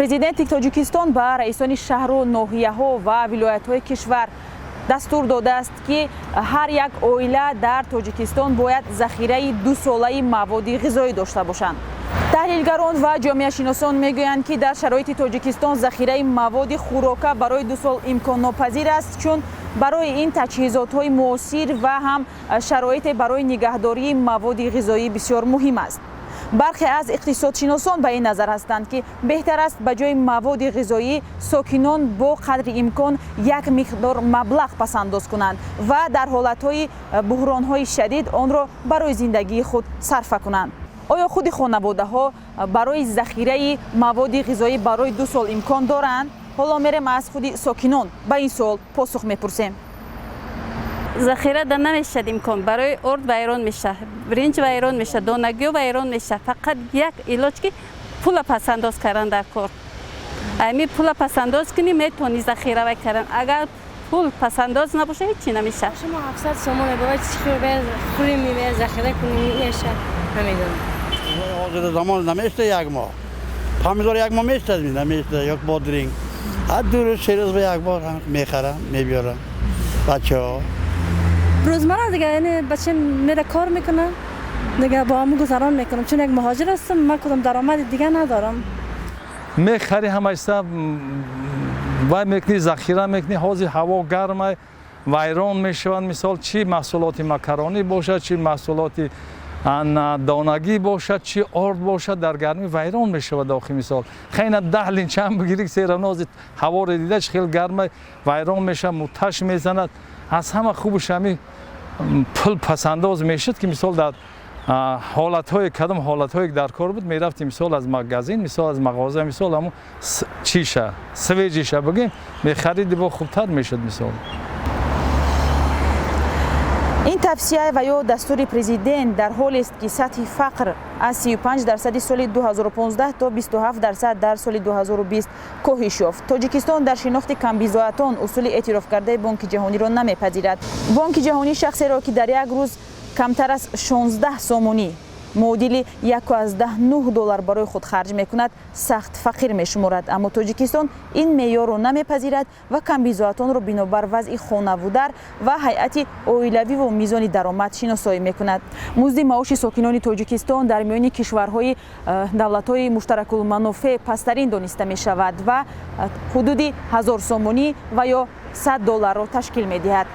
президенти Тоҷикистон ба раисони шаҳру ноҳияҳо ва вилоятҳои кишвар дастур додааст ки ҳар як оила дар Тоҷикистон бояд захираи 2 солаи маводи ғизоӣ дошта бошанд. таҳлилгарон ва ҷомеашиносон мегӯянд ки дар шароити Тоҷикистон захираи маводи хӯрока барои 2 сол имконнопазир аст, чун барои ин таҷҳизотҳои муосир ва ҳам шароите барои нигаҳдории маводи ғизоӣ бисёр муҳим аст. бархе аз иқтисодшиносон ба ин назар ҳастанд ки беҳтар аст ба ҷои маводи ғизоӣ сокинон бо қадри имкон як миқдор маблағ пасандоз кунанд ва дар ҳолатҳои буҳронҳои шадид онро барои зиндагии худ сарфа кунанд. оё худи хонаводаҳо барои захираи маводи ғизоӣ барои 2 сол имкон доранд? ҳоло мерем аз худи сокинон ба ин суол посух мепурсем. захира да намешад имкон, барои орд вайрон меша, бринҷ вайрон меша, донагиё вайрон меша. Фақат як илоҷ ки пула пасандоз кардан дар кор. Ами пула пасандоз кунӣ метавонӣ захиравай кардан. Агар пул пасандоз набоша ҳечи намеша. Шумо 700 сомон бовад хӯри мевая захира кунӣ меша намедонам. ҳозир замон намешта як моҳ. помидор як моҳ мештад намешта ёк бодринг. ҳар 2 рӯз 3 рӯз ба як бор мехарам, мебиёрам. бачаҳо روزمره دیگه یعنی بچه میره کار میکنه دیگه با همون گذران میکنم چون یک مهاجر هستم من کدام درآمد دیگه ندارم میخری همشتا وای میکنی ذخیره میکنی حاضر هوا گرمه ویران میشوند مثال چی محصولات مکرونی باشد چی محصولات دانگی باشد چی آرد باشد در گرمی ویران میشود داخل مثال خیلی 10 لینچم بگیری سیر ناز هوا رو دیده خیلی گرمه ویران میشه متش میزند از همه خوبش همی پول پسنداز میشد که مثال در حالتهای کدام حالتهایی در کار بود میرفتیم مثال از مغازین مثال از مغازه مثال همون چیشه سویجیشه بگیم میخریدی با خوبتر میشد مثال. این توصیه و یا دستور پرزیدنت در حالی است که سطح فقر از 35% سال 2015 تا 27% در سال 2020 کاهش یافت. تاجیکستان در شناخت کمبیزایتان اصول اعتراف کرده بانک جهانی را نمیپذیرد. بانک جهانی شخصی را که در یک روز کمتر از 16 سومونی معادل $1.9 برای خود خرج میکند سخت فقیر میشمارد، اما تاجیکستان این معیار را نمیپذیرد و کمبیزایتان را بنابر وضع خانوادر و هیئت اویلوی و میزان درآمد شناسایی میکند. مزد معاش ساکنان تاجیکستان در میان کشورهای دولت‌های مشترک المنافع پسترین دانسته میشود و حدود 1000 سومونی و یا $100 را تشکیل میدهد.